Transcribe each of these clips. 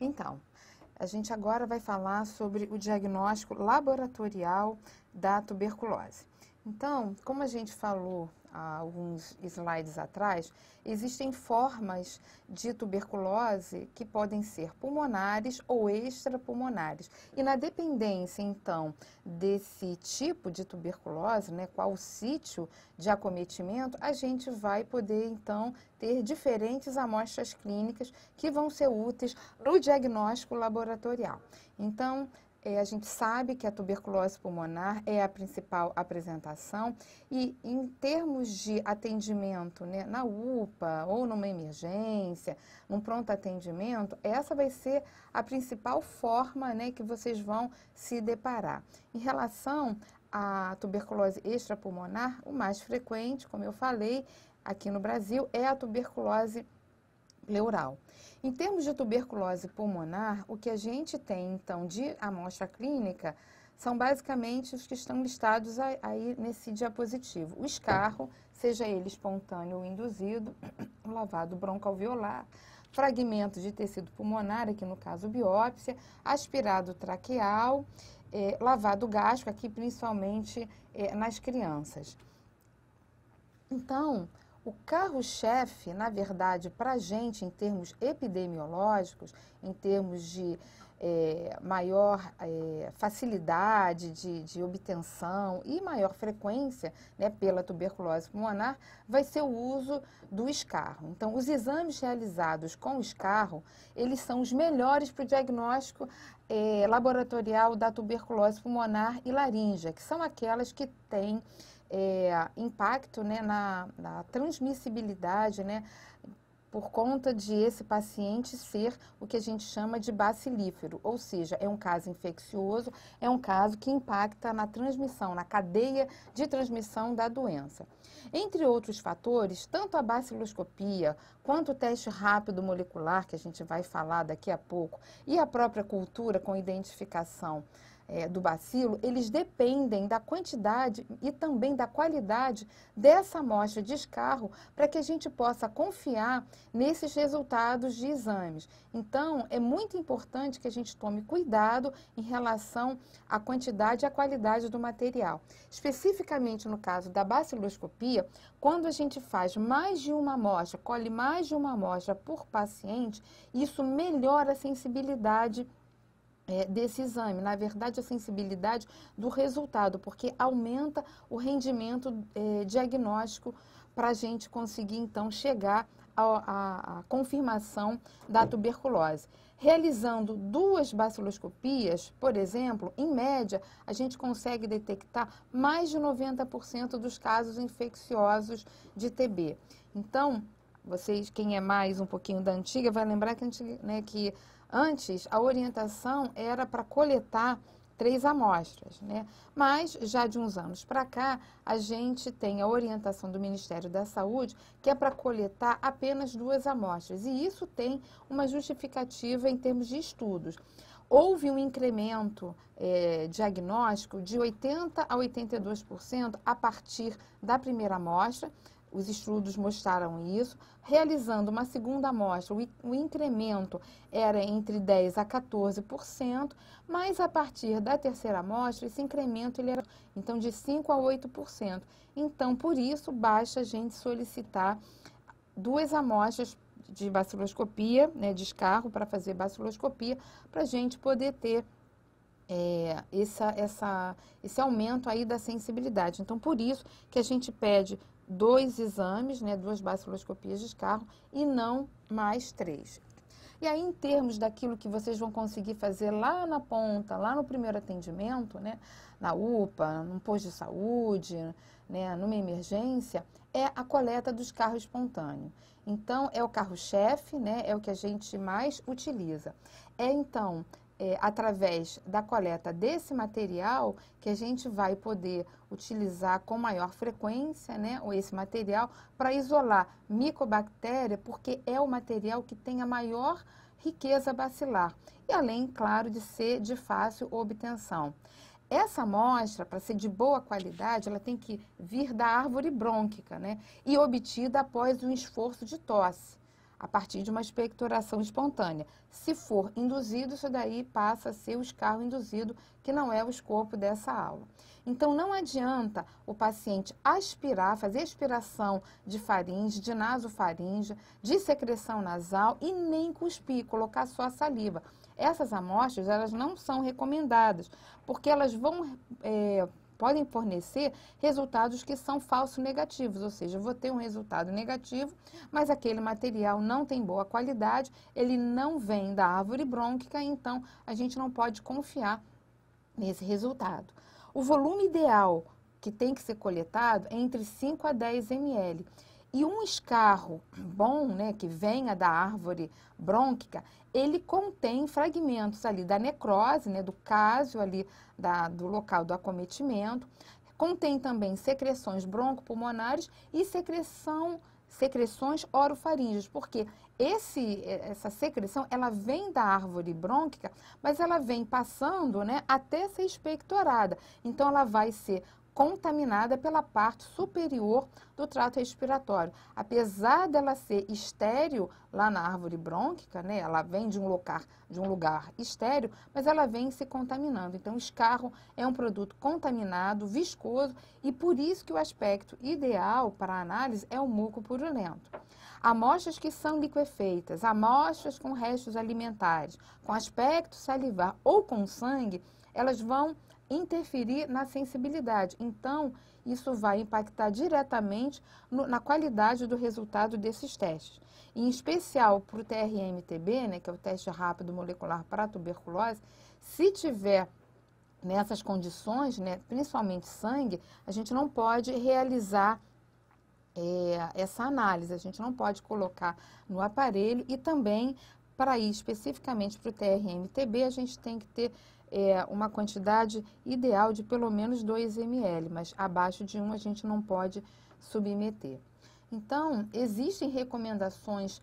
Então, a gente agora vai falar sobre o diagnóstico laboratorial da tuberculose. Então, como a gente falou há alguns slides atrás, existem formas de tuberculose que podem ser pulmonares ou extrapulmonares. E na dependência, então, desse tipo de tuberculose, né, qual o sítio de acometimento, a gente vai poder, então, ter diferentes amostras clínicas que vão ser úteis no diagnóstico laboratorial. Então, a gente sabe que a tuberculose pulmonar é a principal apresentação e, em termos de atendimento, né, na UPA ou numa emergência, num pronto atendimento, essa vai ser a principal forma, né, que vocês vão se deparar. Em relação à tuberculose extrapulmonar, o mais frequente, como eu falei, aqui no Brasil, é a tuberculose pleural. Em termos de tuberculose pulmonar, o que a gente tem, então, de amostra clínica são basicamente os que estão listados aí nesse diapositivo. O escarro, seja ele espontâneo ou induzido, o lavado broncoalveolar, fragmento de tecido pulmonar, aqui no caso biópsia, aspirado traqueal, lavado gástrico, aqui principalmente nas crianças. Então, o carro-chefe, na verdade, para a gente, em termos epidemiológicos, em termos de maior facilidade de obtenção e maior frequência, né, pela tuberculose pulmonar, vai ser o uso do escarro. Então, os exames realizados com escarro, eles são os melhores para o diagnóstico laboratorial da tuberculose pulmonar e laríngea, que são aquelas que têm impacto, né, na transmissibilidade, né, por conta de esse paciente ser o que a gente chama de bacilífero, ou seja, é um caso infeccioso, é um caso que impacta na transmissão, na cadeia de transmissão da doença. Entre outros fatores, tanto a baciloscopia quanto o teste rápido molecular, que a gente vai falar daqui a pouco, e a própria cultura com identificação do bacilo, eles dependem da quantidade e também da qualidade dessa amostra de escarro para que a gente possa confiar nesses resultados de exames. Então, é muito importante que a gente tome cuidado em relação à quantidade e à qualidade do material. Especificamente no caso da baciloscopia, quando a gente faz mais de uma amostra, colhe mais de uma amostra por paciente, isso melhora a sensibilidade desse exame, na verdade a sensibilidade do resultado, porque aumenta o rendimento diagnóstico para a gente conseguir então chegar à confirmação da tuberculose. Realizando 2 baciloscopias, por exemplo, em média, a gente consegue detectar mais de 90% dos casos infecciosos de TB. Então, vocês, quem é mais um pouquinho da antiga, vai lembrar que antes, a orientação era para coletar 3 amostras, né? Mas, já de uns anos para cá, a gente tem a orientação do Ministério da Saúde, que é para coletar apenas 2 amostras. E isso tem uma justificativa em termos de estudos. Houve um incremento diagnóstico de 80% a 82% a partir da primeira amostra. Os estudos mostraram isso. Realizando uma segunda amostra, o incremento era entre 10% a 14%, mas a partir da terceira amostra, esse incremento ele era então de 5% a 8%. Então, por isso, basta a gente solicitar 2 amostras de baciloscopia, né, de escarro, para fazer baciloscopia, para a gente poder ter esse aumento aí da sensibilidade. Então, por isso que a gente pede 2 exames, né, 2 baciloscopias de escarro e não mais 3. E aí, em termos daquilo que vocês vão conseguir fazer lá na ponta, lá no primeiro atendimento, né, na UPA, num posto de saúde, né, numa emergência, é a coleta do escarro espontâneo. Então, é o carro-chefe, né, é o que a gente mais utiliza. Então, através da coleta desse material que a gente vai poder utilizar com maior frequência, né, esse material para isolar micobactéria, porque é o material que tem a maior riqueza bacilar e além, claro, de ser de fácil obtenção. Essa amostra, para ser de boa qualidade, ela tem que vir da árvore brônquica, né, e obtida após um esforço de tosse. a partir de uma expectoração espontânea. Se for induzido, isso daí passa a ser o escarro induzido, que não é o escopo dessa aula. Então, não adianta o paciente aspirar, fazer aspiração de faringe, de nasofaringe, de secreção nasal e nem cuspir, colocar só a saliva. Essas amostras, elas não são recomendadas, porque elas podem fornecer resultados que são falsos negativos, ou seja, eu vou ter um resultado negativo, mas aquele material não tem boa qualidade, ele não vem da árvore brônquica, então a gente não pode confiar nesse resultado. O volume ideal que tem que ser coletado é entre 5 a 10 ml. E um escarro bom, né, que venha da árvore brônquica, ele contém fragmentos ali da necrose, né, do cásio ali do local do acometimento, contém também secreções broncopulmonares e secreções orofaríngeas, porque essa secreção, ela vem da árvore brônquica, mas ela vem passando, né, até ser expectorada. Então, ela vai ser contaminada pela parte superior do trato respiratório. Apesar dela ser estéril lá na árvore brônquica, né, ela vem de um lugar estéril, mas ela vem se contaminando. Então, o escarro é um produto contaminado, viscoso, e por isso que o aspecto ideal para a análise é o muco purulento. Amostras que são liquefeitas, amostras com restos alimentares, com aspecto salivar ou com sangue, elas vão interferir na sensibilidade. Então, isso vai impactar diretamente na qualidade do resultado desses testes. Em especial para o TRM-TB, né, que é o teste rápido molecular para a tuberculose, se tiver nessas condições, né, principalmente sangue, a gente não pode realizar essa análise, a gente não pode colocar no aparelho e também, para ir especificamente para o TRM-TB, a gente tem que ter uma quantidade ideal de pelo menos 2 ml, mas abaixo de 1 a gente não pode submeter. Então, existem recomendações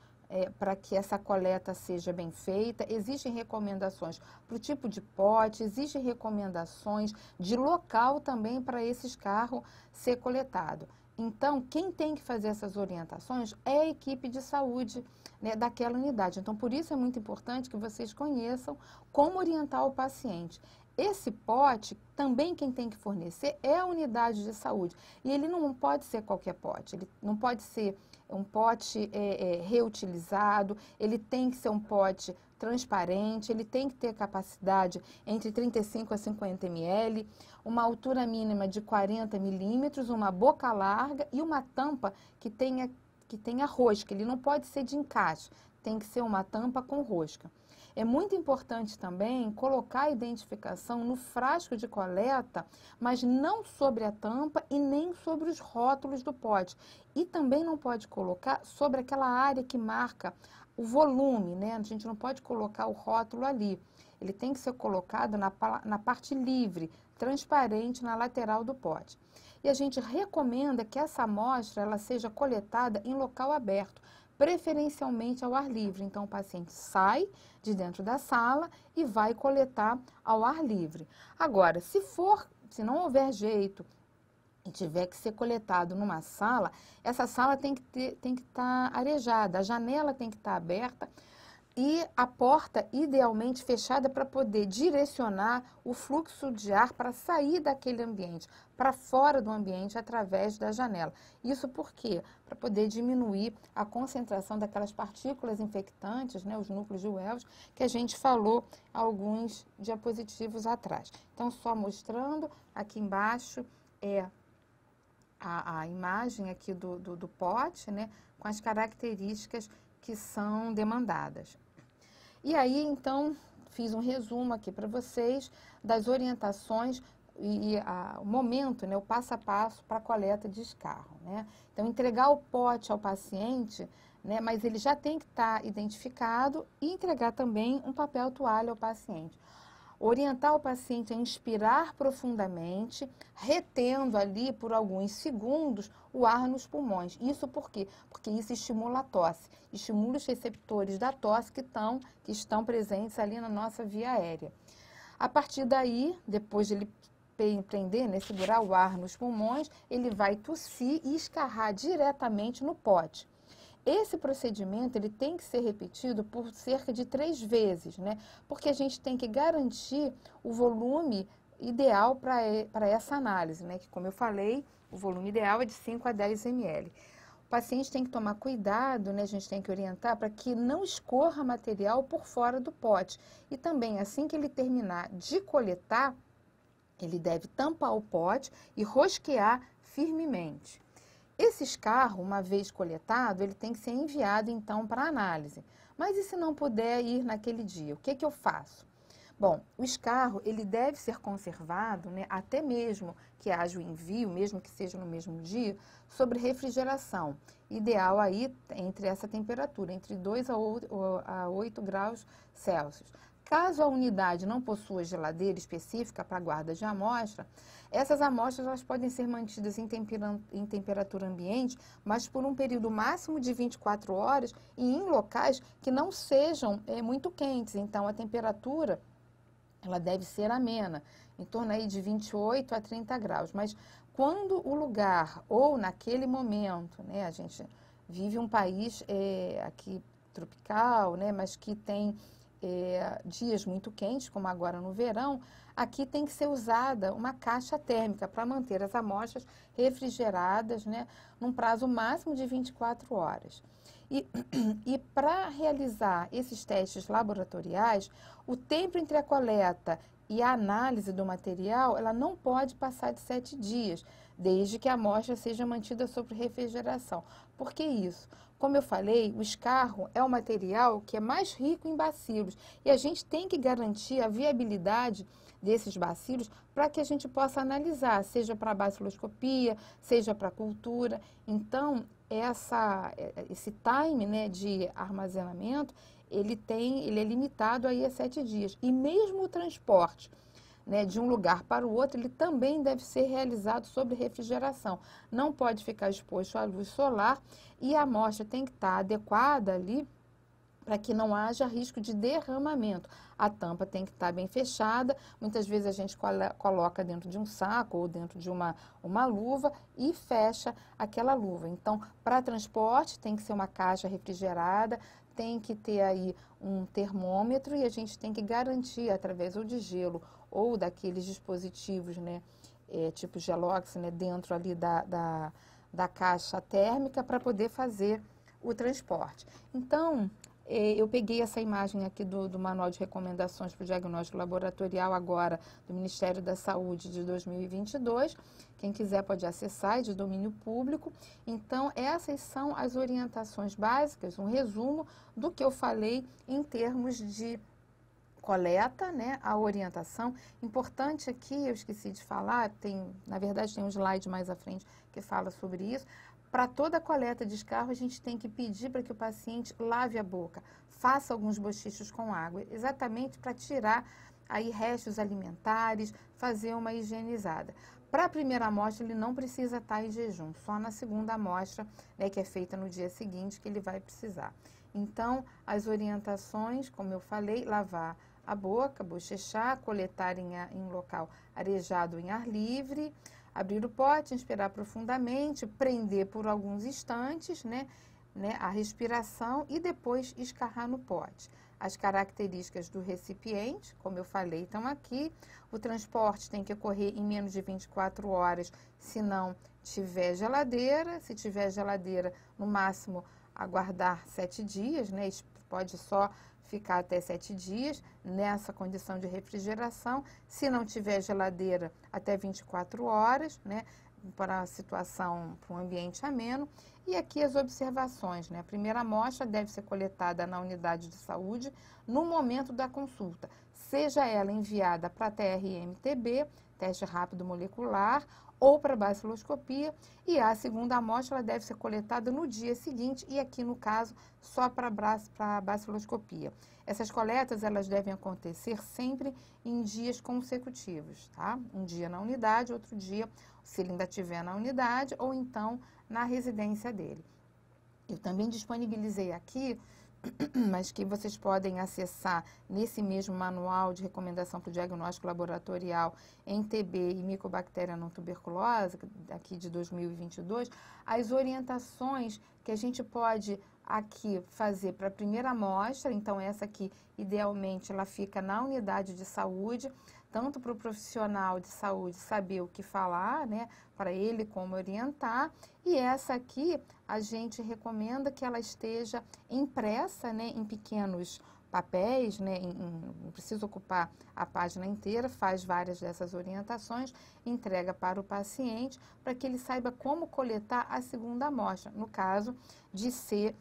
para que essa coleta seja bem feita, existem recomendações para o tipo de pote, existem recomendações de local também para esse escarro ser coletado. Então, quem tem que fazer essas orientações é a equipe de saúde, né, daquela unidade. Então, por isso é muito importante que vocês conheçam como orientar o paciente. Esse pote, também quem tem que fornecer é a unidade de saúde. E ele não pode ser qualquer pote, ele não pode ser um pote reutilizado, ele tem que ser um pote transparente, ele tem que ter capacidade entre 35 a 50 ml, uma altura mínima de 40 milímetros, uma boca larga e uma tampa que tenha rosca. Ele não pode ser de encaixe, tem que ser uma tampa com rosca. É muito importante também colocar a identificação no frasco de coleta, mas não sobre a tampa e nem sobre os rótulos do pote. E também não pode colocar sobre aquela área que marca o volume, né? A gente não pode colocar o rótulo ali. Ele tem que ser colocado na parte livre, transparente, na lateral do pote. E a gente recomenda que essa amostra ela seja coletada em local aberto, preferencialmente ao ar livre. Então, o paciente sai de dentro da sala e vai coletar ao ar livre. Agora, se não houver jeito e tiver que ser coletado numa sala, essa sala tem que estar arejada, a janela tem que estar aberta e a porta idealmente fechada para poder direcionar o fluxo de ar para sair daquele ambiente, para fora do ambiente através da janela. Isso por quê? Para poder diminuir a concentração daquelas partículas infectantes, né, os núcleos de Wells, que a gente falou alguns diapositivos atrás. Então, só mostrando, aqui embaixo a imagem aqui do pote, né, com as características que são demandadas. E aí, então, fiz um resumo aqui para vocês das orientações o momento, né, o passo a passo para a coleta de escarro, né? Então, entregar o pote ao paciente, né, mas ele já tem que estar identificado e entregar também um papel toalha ao paciente. Orientar o paciente a inspirar profundamente, retendo ali por alguns segundos o ar nos pulmões. Isso por quê? Porque isso estimula a tosse, estimula os receptores da tosse que estão presentes ali na nossa via aérea. A partir daí, depois de ele prender, né, segurar o ar nos pulmões, ele vai tossir e escarrar diretamente no pote. Esse procedimento ele tem que ser repetido por cerca de 3 vezes, né? Porque a gente tem que garantir o volume ideal para essa análise, né? Que, como eu falei, o volume ideal é de 5 a 10 ml. O paciente tem que tomar cuidado, né? A gente tem que orientar para que não escorra material por fora do pote. E também, assim que ele terminar de coletar, ele deve tampar o pote e rosquear firmemente. Esse escarro, uma vez coletado, ele tem que ser enviado então para análise. Mas e se não puder ir naquele dia? O que eu faço? Bom, o escarro ele deve ser conservado, né, até mesmo que haja o envio, mesmo que seja no mesmo dia, sobre refrigeração. Ideal aí entre essa temperatura, entre 2 a 8 graus Celsius. Caso a unidade não possua geladeira específica para guarda de amostra, essas amostras elas podem ser mantidas em temperatura ambiente, mas por um período máximo de 24 horas e em locais que não sejam muito quentes. Então, a temperatura ela deve ser amena, em torno aí de 28 a 30 graus. Mas quando o lugar ou naquele momento, né, a gente vive um país aqui tropical, né, mas que tem dias muito quentes, como agora no verão, aqui tem que ser usada uma caixa térmica para manter as amostras refrigeradas, né, num prazo máximo de 24 horas. E para realizar esses testes laboratoriais, o tempo entre a coleta e a análise do material, ela não pode passar de 7 dias, desde que a amostra seja mantida sob refrigeração. Por que isso? Como eu falei, o escarro é um material que é mais rico em bacilos e a gente tem que garantir a viabilidade desses bacilos para que a gente possa analisar, seja para baciloscopia, seja para cultura. Então, esse time, né, de armazenamento, ele é limitado aí a 7 dias. E mesmo o transporte, né, de um lugar para o outro, ele também deve ser realizado sob refrigeração. Não pode ficar exposto à luz solar e a amostra tem que estar adequada ali para que não haja risco de derramamento. A tampa tem que estar bem fechada. Muitas vezes a gente coloca dentro de um saco ou dentro de uma luva e fecha aquela luva. Então, para transporte, tem que ser uma caixa refrigerada, tem que ter aí um termômetro e a gente tem que garantir, através ou de gelo ou daqueles dispositivos, né, tipo Gelox, né, dentro ali da caixa térmica para poder fazer o transporte. Então, eu peguei essa imagem aqui do Manual de Recomendações para o Diagnóstico Laboratorial agora do Ministério da Saúde de 2022. Quem quiser pode acessar, é de domínio público. Então, essas são as orientações básicas, um resumo do que eu falei em termos de coleta, né, a orientação. Importante aqui, eu esqueci de falar, na verdade tem um slide mais à frente que fala sobre isso. Para toda a coleta de escarro, a gente tem que pedir para que o paciente lave a boca, faça alguns bochechos com água, exatamente para tirar aí restos alimentares, fazer uma higienizada. Para a primeira amostra, ele não precisa estar em jejum, só na segunda amostra, né, que é feita no dia seguinte, que ele vai precisar. Então, as orientações, como eu falei, lavar a boca, bochechar, coletar em local arejado em ar livre, abrir o pote, inspirar profundamente, prender por alguns instantes, né, a respiração e depois escarrar no pote. As características do recipiente, como eu falei, estão aqui. O transporte tem que ocorrer em menos de 24 horas, se não tiver geladeira. Se tiver geladeira, no máximo aguardar 7 dias, né? Pode só ficar até 7 dias nessa condição de refrigeração. Se não tiver geladeira, até 24 horas, né, para a situação, para um ambiente ameno. E aqui as observações, né? A primeira amostra deve ser coletada na unidade de saúde no momento da consulta, seja ela enviada para TRM-TB, teste rápido molecular, ou para baciloscopia, e a segunda amostra ela deve ser coletada no dia seguinte, e aqui no caso só para baciloscopia. Essas coletas elas devem acontecer sempre em dias consecutivos, tá? Um dia na unidade, outro dia, se ele ainda estiver na unidade, ou então na residência dele. Eu também disponibilizei aqui, mas que vocês podem acessar nesse mesmo manual de recomendação para o diagnóstico laboratorial em TB e micobactéria não tuberculose, aqui de 2022, as orientações que a gente pode aqui fazer para a primeira amostra, então essa aqui, idealmente, ela fica na unidade de saúde, tanto para o profissional de saúde saber o que falar, né, para ele como orientar, e essa aqui a gente recomenda que ela esteja impressa, né, em pequenos papéis, né, não precisa ocupar a página inteira, faz várias dessas orientações, entrega para o paciente para que ele saiba como coletar a segunda amostra, no caso de ser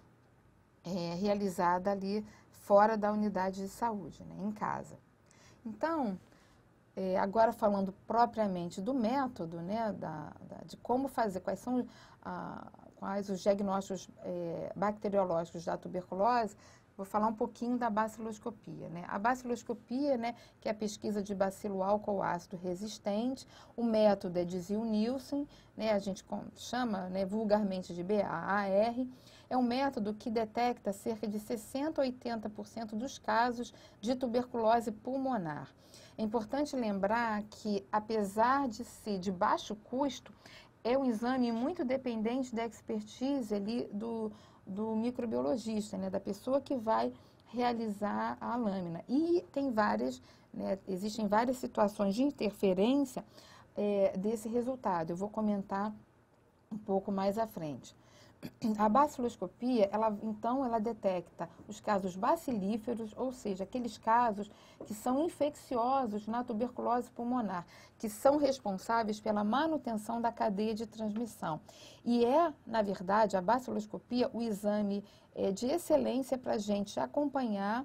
realizada ali fora da unidade de saúde, né, em casa. Então, agora falando propriamente do método, né, de como fazer, quais os diagnósticos bacteriológicos da tuberculose, vou falar um pouquinho da baciloscopia, né? A baciloscopia, né, que é a pesquisa de bacilo álcool ácido resistente, o método é de Ziehl-Neelsen, né, a gente chama, né, vulgarmente de BAAR, é um método que detecta cerca de 60% a 80% dos casos de tuberculose pulmonar. É importante lembrar que, apesar de ser de baixo custo, é um exame muito dependente da expertise ali do microbiologista, né, da pessoa que vai realizar a lâmina. E tem várias, né, existem várias situações de interferência desse resultado. Eu vou comentar um pouco mais à frente. A baciloscopia, ela detecta os casos bacilíferos, ou seja, aqueles casos que são infecciosos na tuberculose pulmonar, que são responsáveis pela manutenção da cadeia de transmissão. E na verdade, a baciloscopia o exame de excelência para a gente acompanhar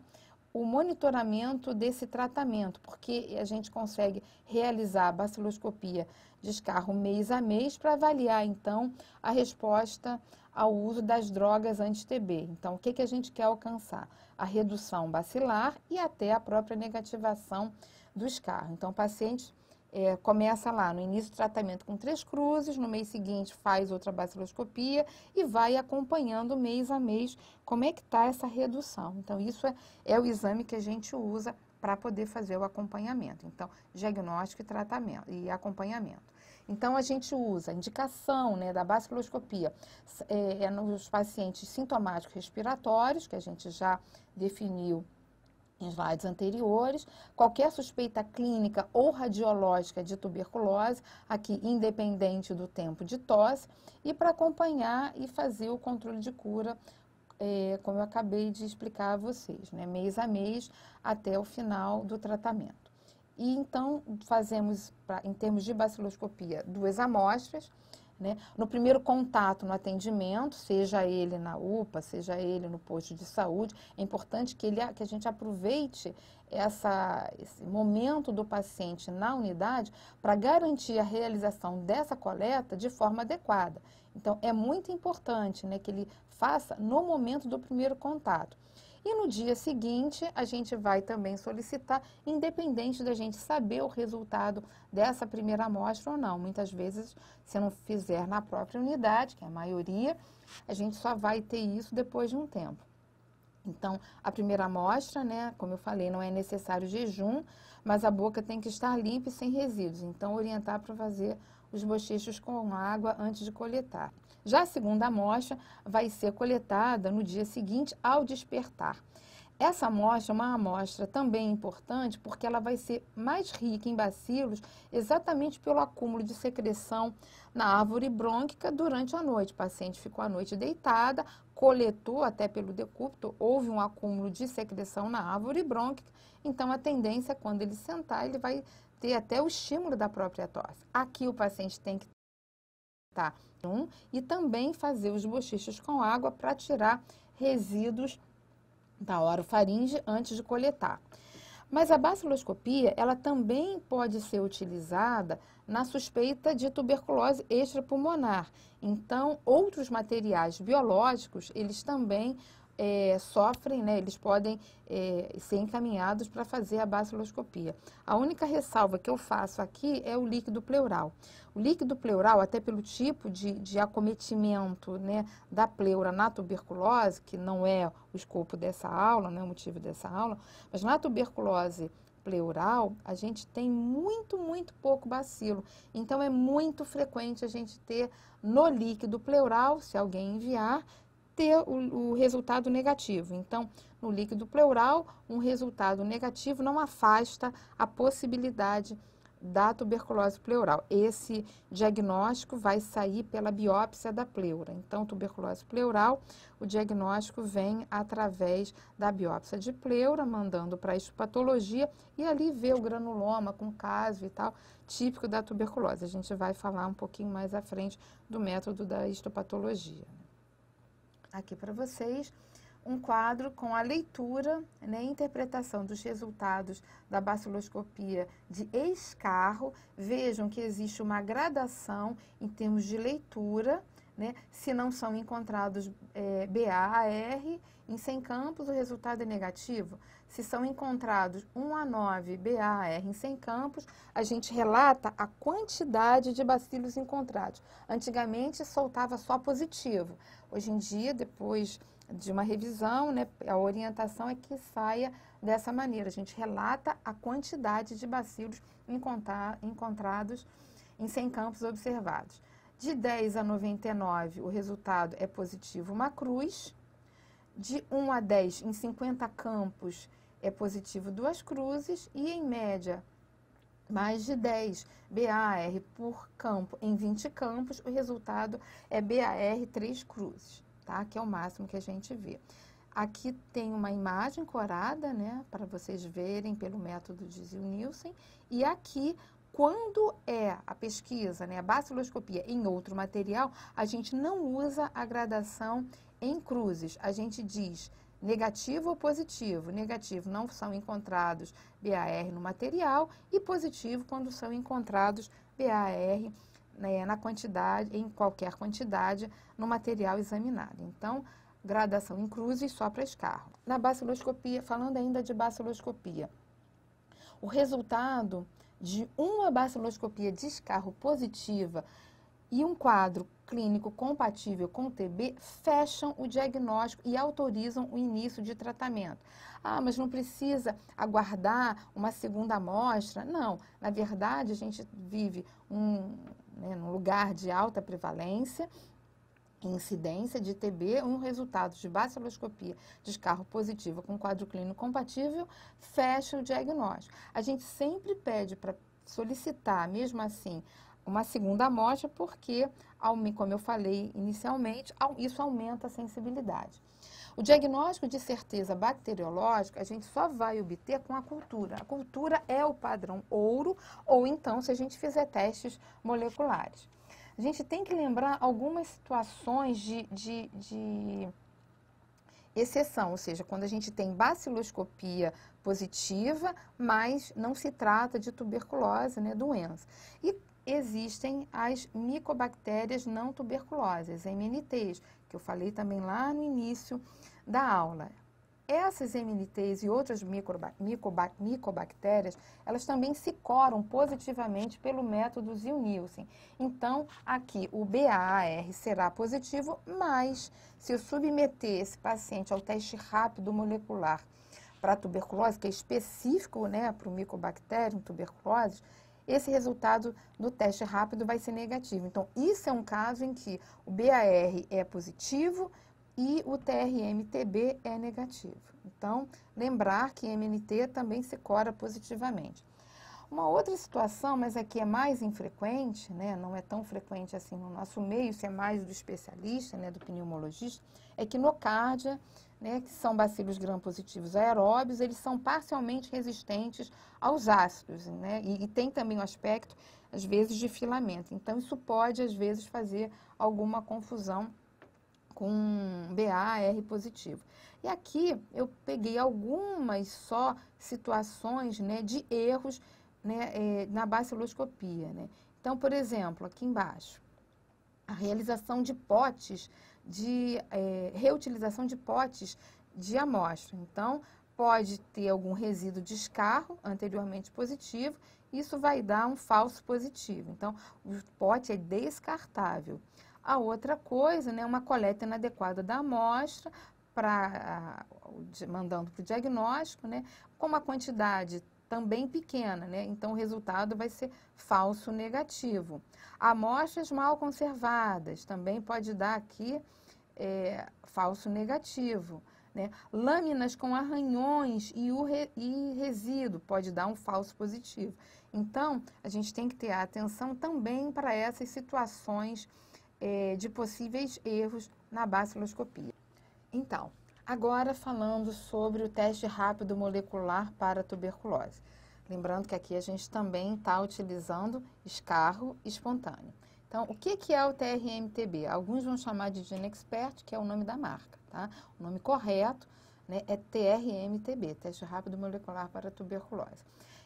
o monitoramento desse tratamento, porque a gente consegue realizar a baciloscopia de escarro mês a mês para avaliar, então, a resposta ao uso das drogas anti-TB. Então, o que a gente quer alcançar? A redução bacilar e até a própria negativação do escarro. Então, o paciente começa lá no início do tratamento com 3 cruzes, no mês seguinte faz outra baciloscopia e vai acompanhando mês a mês como é que está essa redução. Então, isso é o exame que a gente usa para poder fazer o acompanhamento. Então, diagnóstico e tratamento e acompanhamento. Então, a gente usa a indicação, né, da baciloscopia nos pacientes sintomáticos respiratórios, que a gente já definiu em slides anteriores, qualquer suspeita clínica ou radiológica de tuberculose, aqui independente do tempo de tosse, e para acompanhar e fazer o controle de cura, como eu acabei de explicar a vocês, né, mês a mês até o final do tratamento. E então fazemos, em termos de baciloscopia, 2 amostras, né? No primeiro contato no atendimento, seja ele na UPA, seja ele no posto de saúde, é importante que a gente aproveite esse momento do paciente na unidade para garantir a realização dessa coleta de forma adequada. Então, é muito importante, né, que ele faça no momento do primeiro contato. E no dia seguinte, a gente vai também solicitar, independente da gente saber o resultado dessa primeira amostra ou não. Muitas vezes, se não fizer na própria unidade, que é a maioria, a gente só vai ter isso depois de um tempo. Então, a primeira amostra, né, como eu falei, não é necessário jejum, mas a boca tem que estar limpa e sem resíduos. Então, orientar para fazer os bochechos com água antes de coletar. Já a segunda amostra vai ser coletada no dia seguinte ao despertar. Essa amostra é uma amostra também importante porque ela vai ser mais rica em bacilos exatamente pelo acúmulo de secreção na árvore brônquica durante a noite. O paciente ficou a noite deitada, coletou até pelo decúbito, houve um acúmulo de secreção na árvore brônquica, então a tendência é quando ele sentar, ele vai ter até o estímulo da própria tosse. Aqui o paciente tem que estar e também fazer os bochechos com água para tirar resíduos da orofaringe antes de coletar. Mas a baciloscopia, ela também pode ser utilizada na suspeita de tuberculose extrapulmonar. Então, outros materiais biológicos, eles também sofrem, né, eles podem ser encaminhados para fazer a baciloscopia. A única ressalva que eu faço aqui é o líquido pleural. O líquido pleural, até pelo tipo de acometimento, né, da pleura na tuberculose, que não é o escopo dessa aula, não é o motivo dessa aula, mas na tuberculose pleural, a gente tem muito, muito pouco bacilo. Então, é muito frequente a gente ter no líquido pleural, se alguém enviar, ter o resultado negativo. Então, no líquido pleural, um resultado negativo não afasta a possibilidade da tuberculose pleural. Esse diagnóstico vai sair pela biópsia da pleura. Então, tuberculose pleural, o diagnóstico vem através da biópsia de pleura, mandando para a histopatologia e ali vê o granuloma com caso e tal, típico da tuberculose. A gente vai falar um pouquinho mais à frente do método da histopatologia. Aqui para vocês um quadro com a leitura, né, e interpretação dos resultados da baciloscopia de escarro. Vejam que existe uma gradação em termos de leitura, né? Se não são encontrados BAR em 100 campos, o resultado é negativo. Se são encontrados 1 a 9 BAR em 100 campos, a gente relata a quantidade de bacilos encontrados. Antigamente soltava só positivo. Hoje em dia, depois de uma revisão, né, a orientação é que saia dessa maneira. A gente relata a quantidade de bacilos encontrados em 100 campos observados. De 10 a 99, o resultado é positivo, uma cruz. De 1 a 10, em 50 campos, é positivo 2 cruzes. E, em média, mais de 10 BAR por campo em 20 campos, o resultado é BAR 3 cruzes. Tá? Que é o máximo que a gente vê. Aqui tem uma imagem corada, né, para vocês verem pelo método de Ziehl-Neelsen, e aqui, quando é a pesquisa, né, a baciloscopia em outro material, a gente não usa a gradação em cruzes, a gente diz negativo ou positivo. Negativo não são encontrados BAR no material e positivo quando são encontrados BAR na quantidade, em qualquer quantidade, no material examinado. Então, gradação em cruzes só para escarro. Na baciloscopia, falando ainda de baciloscopia, o resultado de uma baciloscopia de escarro positiva e um quadro clínico compatível com TB fecham o diagnóstico e autorizam o início de tratamento. Ah, mas não precisa aguardar uma segunda amostra? Não, na verdade a gente vive num lugar de alta prevalência, incidência de TB, um resultado de baciloscopia de escarro positiva com quadro clínico compatível, fecha o diagnóstico. A gente sempre pede para solicitar, mesmo assim, uma segunda amostra, porque, como eu falei inicialmente, isso aumenta a sensibilidade. O diagnóstico de certeza bacteriológica a gente só vai obter com a cultura. A cultura é o padrão ouro, ou então se a gente fizer testes moleculares. A gente tem que lembrar algumas situações de exceção, ou seja, quando a gente tem baciloscopia positiva, mas não se trata de tuberculose, né, doença. E existem as micobactérias não tuberculosas, MNTs, que eu falei também lá no início da aula. Essas MNTs e outras micobactérias, elas também se coram positivamente pelo método Ziehl-Neelsen. Então, aqui o BAR será positivo, mas se eu submeter esse paciente ao teste rápido molecular para tuberculose, que é específico, né, para o Mycobacterium tuberculose, esse resultado do teste rápido vai ser negativo. Então, isso é um caso em que o BAR é positivo e o TRM-TB é negativo. Então, lembrar que MNT também se cora positivamente. Uma outra situação, mas aqui é mais infrequente, né, não é tão frequente assim no nosso meio, isso é mais do especialista, né, do pneumologista, é que nocardia, né, que são bacilos gram-positivos aeróbios, eles são parcialmente resistentes aos ácidos, né, e tem também o aspecto, às vezes, de filamento. Então, isso pode, às vezes, fazer alguma confusão com BAR positivo. E aqui eu peguei algumas só situações, né, de erros, né, na baciloscopia, né. Então, por exemplo, aqui embaixo, a realização de potes, reutilização de potes de amostra. Então, pode ter algum resíduo de escarro anteriormente positivo, isso vai dar um falso positivo. Então, o pote é descartável. A outra coisa, né, uma coleta inadequada da amostra, mandando para o diagnóstico, né, com uma quantidade também pequena, né, então o resultado vai ser falso negativo. Amostras mal conservadas, também pode dar aqui falso negativo. Né? Lâminas com arranhões e resíduo pode dar um falso positivo. Então, a gente tem que ter atenção também para essas situações de possíveis erros na baciloscopia. Então, agora falando sobre o teste rápido molecular para tuberculose. Lembrando que aqui a gente também está utilizando escarro espontâneo. Então, o que é o TRMTB? Alguns vão chamar de GeneXpert, que é o nome da marca, tá? O nome correto, né, é TRMTB, Teste Rápido Molecular para Tuberculose.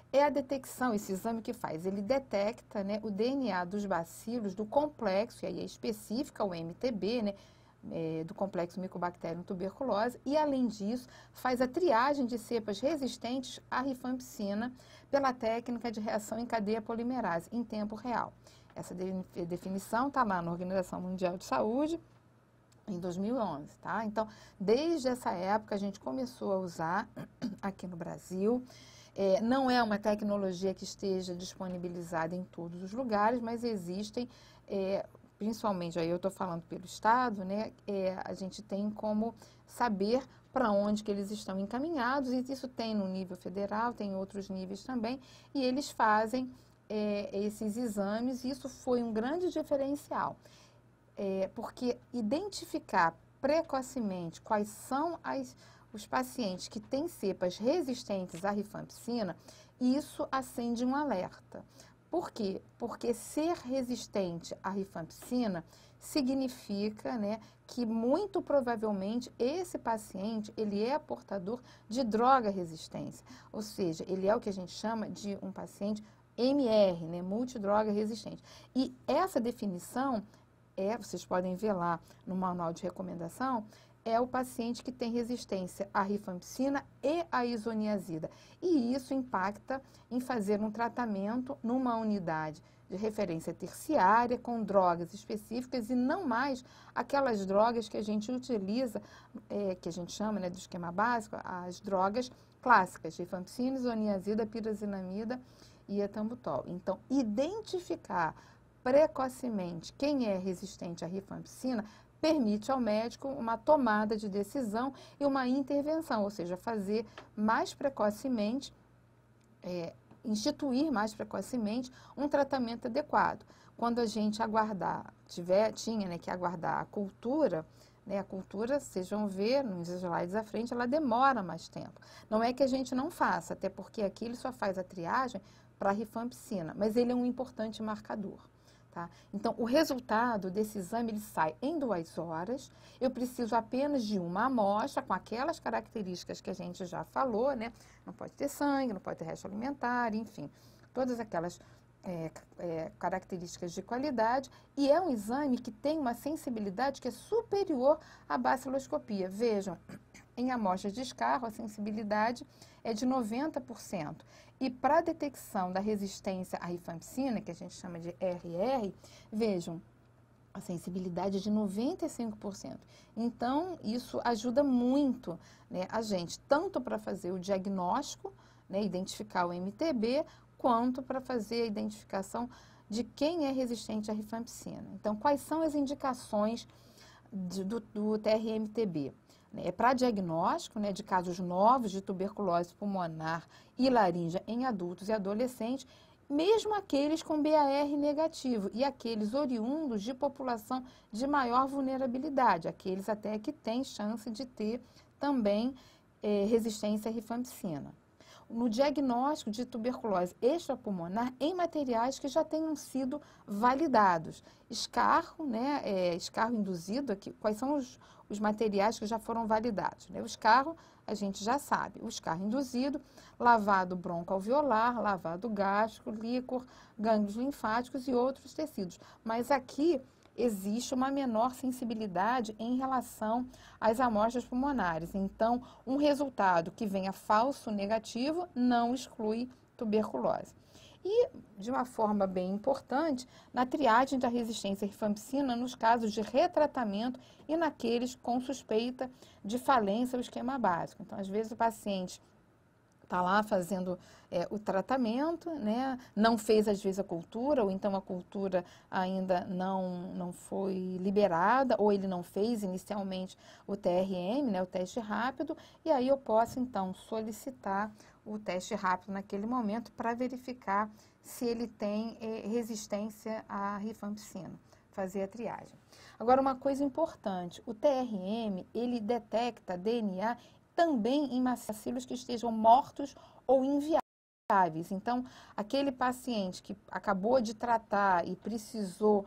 É a detecção, esse exame que faz, ele detecta, né, o DNA dos bacilos do complexo, e aí é específica o MTB, né, do complexo Mycobacterium tuberculose, e além disso, faz a triagem de cepas resistentes à rifampicina pela técnica de reação em cadeia polimerase, em tempo real. Essa definição está lá na Organização Mundial de Saúde, em 2011, tá? Então, desde essa época, a gente começou a usar aqui no Brasil. Não é uma tecnologia que esteja disponibilizada em todos os lugares, mas existem, principalmente, aí eu estou falando pelo Estado, né? A gente tem como saber para onde que eles estão encaminhados, e isso tem no nível federal, tem em outros níveis também, e eles fazem esses exames, e isso foi um grande diferencial, porque identificar precocemente quais são os pacientes que têm cepas resistentes à rifampicina, isso acende um alerta. Por quê? Porque ser resistente à rifampicina significa, né, que muito provavelmente esse paciente ele é portador de droga resistência, ou seja, ele é o que a gente chama de um paciente MR, né, multidroga resistente. E essa definição vocês podem ver lá no manual de recomendação, é o paciente que tem resistência à rifampicina e à isoniazida. E isso impacta em fazer um tratamento numa unidade de referência terciária com drogas específicas e não mais aquelas drogas que a gente utiliza, que a gente chama, né, do esquema básico, as drogas clássicas, rifampicina, isoniazida, pirazinamida e etambutol. Então, identificar precocemente quem é resistente à rifampicina permite ao médico uma tomada de decisão e uma intervenção, ou seja, fazer mais precocemente, instituir mais precocemente um tratamento adequado. Quando a gente tinha, né, que aguardar a cultura, né, a cultura, vocês vão ver nos slides à frente, ela demora mais tempo. Não é que a gente não faça, até porque aqui ele só faz a triagem para a rifampicina, mas ele é um importante marcador. Tá? Então, o resultado desse exame ele sai em 2 horas. Eu preciso apenas de uma amostra com aquelas características que a gente já falou, né? Não pode ter sangue, não pode ter resto alimentar, enfim, todas aquelas características de qualidade. E é um exame que tem uma sensibilidade que é superior à baciloscopia. Vejam, em amostras de escarro, a sensibilidade é de 90%. E para a detecção da resistência à rifampicina, que a gente chama de RR, vejam, a sensibilidade é de 95%. Então, isso ajuda muito, né, a gente, tanto para fazer o diagnóstico, né, identificar o MTB, quanto para fazer a identificação de quem é resistente à rifampicina. Então, quais são as indicações do TRMTB? Para diagnóstico, né, de casos novos de tuberculose pulmonar e laríngea em adultos e adolescentes, mesmo aqueles com BAR negativo e aqueles oriundos de população de maior vulnerabilidade, aqueles até que têm chance de ter também resistência à rifampicina. No diagnóstico de tuberculose extrapulmonar em materiais que já tenham sido validados. Escarro, né, escarro induzido, aqui, quais são os materiais que já foram validados? Né? O escarro, a gente já sabe, o escarro induzido, lavado broncoalveolar, lavado gástrico, líquor, gânglios linfáticos e outros tecidos. Mas aqui existe uma menor sensibilidade em relação às amostras pulmonares. Então, um resultado que venha falso negativo não exclui tuberculose. E, de uma forma bem importante, na triagem da resistência à rifampicina nos casos de retratamento e naqueles com suspeita de falência do esquema básico. Então, às vezes o paciente está lá fazendo o tratamento, né? Não fez às vezes a cultura, ou então a cultura ainda não foi liberada, ou ele não fez inicialmente o TRM, né? O teste rápido, e aí eu posso então solicitar o teste rápido naquele momento para verificar se ele tem resistência à rifampicina, fazer a triagem. Agora, uma coisa importante, o TRM, ele detecta DNA também em bacilos que estejam mortos ou inviáveis. Então, aquele paciente que acabou de tratar e precisou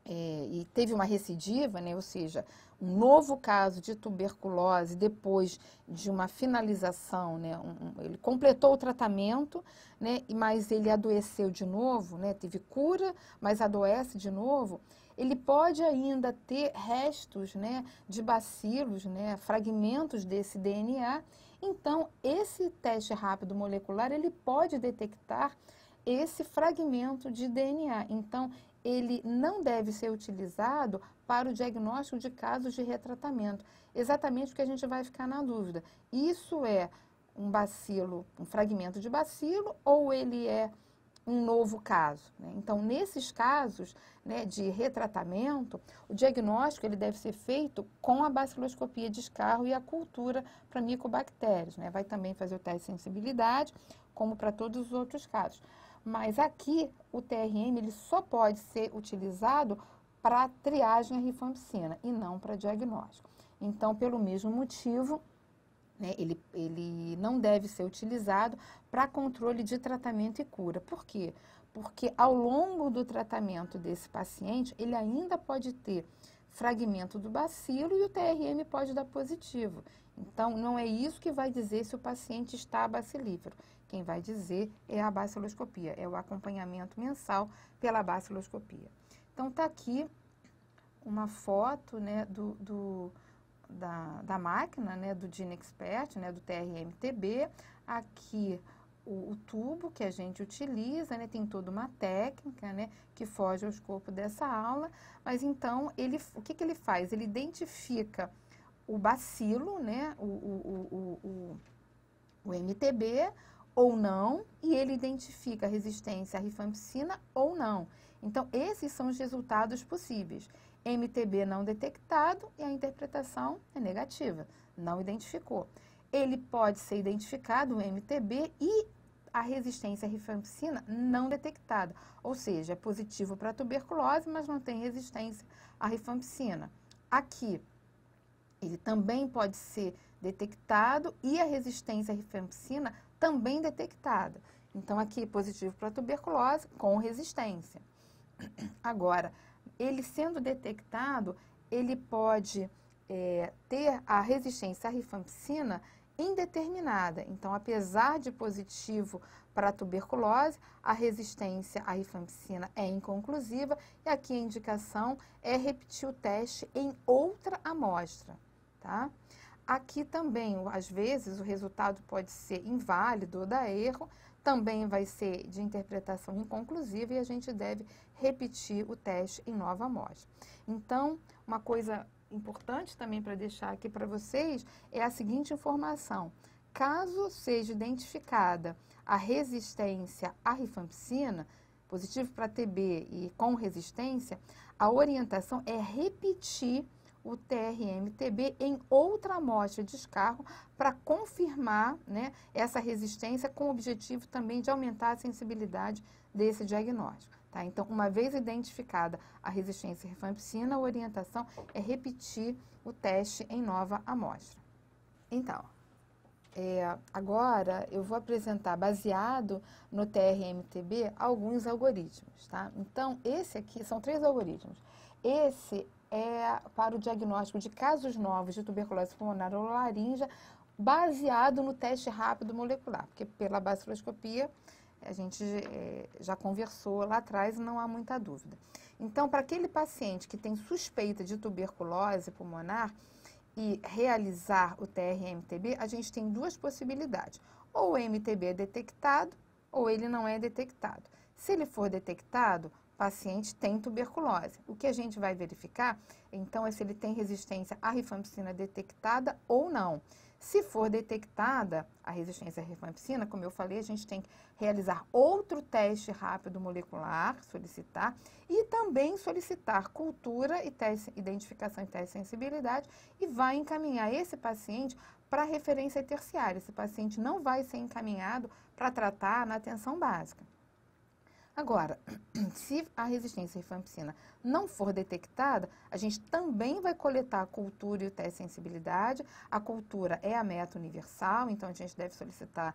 e teve uma recidiva, né, ou seja, um novo caso de tuberculose depois de uma finalização, né, ele completou o tratamento, né, mas ele adoeceu de novo, né, teve cura, mas adoece de novo, ele pode ainda ter restos, né, de bacilos, né, fragmentos desse DNA. Então, esse teste rápido molecular, ele pode detectar esse fragmento de DNA. Então, ele não deve ser utilizado para o diagnóstico de casos de retratamento. Exatamente porque a gente vai ficar na dúvida. Isso é um bacilo, um fragmento de bacilo, ou ele é um novo caso, né? Então, nesses casos, né, de retratamento, o diagnóstico ele deve ser feito com a baciloscopia de escarro e a cultura para micobactérias, né? Vai também fazer o teste de sensibilidade, como para todos os outros casos. Mas aqui, o TRM ele só pode ser utilizado para triagem à rifampicina e não para diagnóstico. Então, pelo mesmo motivo, né, ele não deve ser utilizado para controle de tratamento e cura. Por quê? Porque ao longo do tratamento desse paciente, ele ainda pode ter fragmento do bacilo e o TRM pode dar positivo. Então, não é isso que vai dizer se o paciente está bacilífero. Quem vai dizer é a baciloscopia, é o acompanhamento mensal pela baciloscopia. Então, está aqui uma foto, né, da máquina, né, do GeneXpert, né, do TRM-TB. Aqui o tubo que a gente utiliza, né, tem toda uma técnica, né, que foge ao escopo dessa aula. Mas então, o que ele faz? Ele identifica o bacilo, né, o MTB, ou não, e ele identifica a resistência à rifampicina ou não. Então, esses são os resultados possíveis. MTB não detectado e a interpretação é negativa, não identificou. Ele pode ser identificado, o MTB, e a resistência à rifampicina não detectada, ou seja, é positivo para a tuberculose, mas não tem resistência à rifampicina. Aqui, ele também pode ser detectado e a resistência à rifampicina também detectada. Então, aqui, positivo para tuberculose com resistência. Agora, ele sendo detectado, ele pode ter a resistência à rifampicina indeterminada. Então, apesar de positivo para a tuberculose, a resistência à rifampicina é inconclusiva e aqui a indicação é repetir o teste em outra amostra, tá? Aqui também, às vezes, o resultado pode ser inválido ou dar erro, também vai ser de interpretação inconclusiva e a gente deve repetir o teste em nova amostra. Então, uma coisa importante também para deixar aqui para vocês é a seguinte informação. Caso seja identificada a resistência à rifampicina, positivo para TB e com resistência, a orientação é repetir o TRM-TB em outra amostra de escarro para confirmar, né, essa resistência com o objetivo também de aumentar a sensibilidade desse diagnóstico. Tá? Então, uma vez identificada a resistência à rifampicina, a orientação é repetir o teste em nova amostra. Então, agora eu vou apresentar, baseado no TRM-TB, alguns algoritmos. Tá? Então, esse aqui, são 3 algoritmos. Esse é para o diagnóstico de casos novos de tuberculose pulmonar ou laríngea, baseado no teste rápido molecular, porque pela baciloscopia a gente já conversou lá atrás e não há muita dúvida. Então, para aquele paciente que tem suspeita de tuberculose pulmonar e realizar o TRM-TB, a gente tem 2 possibilidades. Ou o MTB é detectado, ou ele não é detectado. Se ele for detectado, o paciente tem tuberculose. O que a gente vai verificar, então, é se ele tem resistência à rifampicina detectada ou não. Se for detectada a resistência à rifampicina, como eu falei, a gente tem que realizar outro teste rápido molecular, solicitar, e também solicitar cultura e teste, identificação e teste de sensibilidade, e vai encaminhar esse paciente para referência terciária. Esse paciente não vai ser encaminhado para tratar na atenção básica. Agora, se a resistência à rifampicina não for detectada, a gente também vai coletar a cultura e o teste de sensibilidade. A cultura é a meta universal, então a gente deve solicitar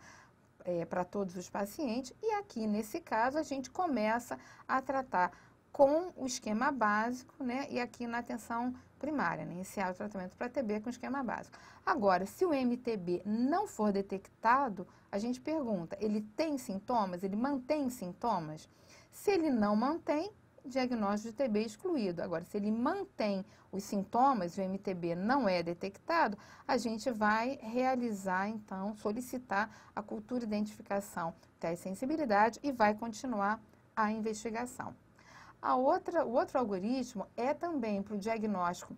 para todos os pacientes. E aqui, nesse caso, a gente começa a tratar com o esquema básico, né? E aqui na atenção primária, né? Iniciar o tratamento para TB com esquema básico. Agora, se o MTB não for detectado, a gente pergunta, ele tem sintomas? Ele mantém sintomas? Se ele não mantém, diagnóstico de TB excluído. Agora, se ele mantém os sintomas e o MTB não é detectado, a gente vai realizar, então, solicitar a cultura, identificação, teste de sensibilidade e vai continuar a investigação. O outro algoritmo é também para o diagnóstico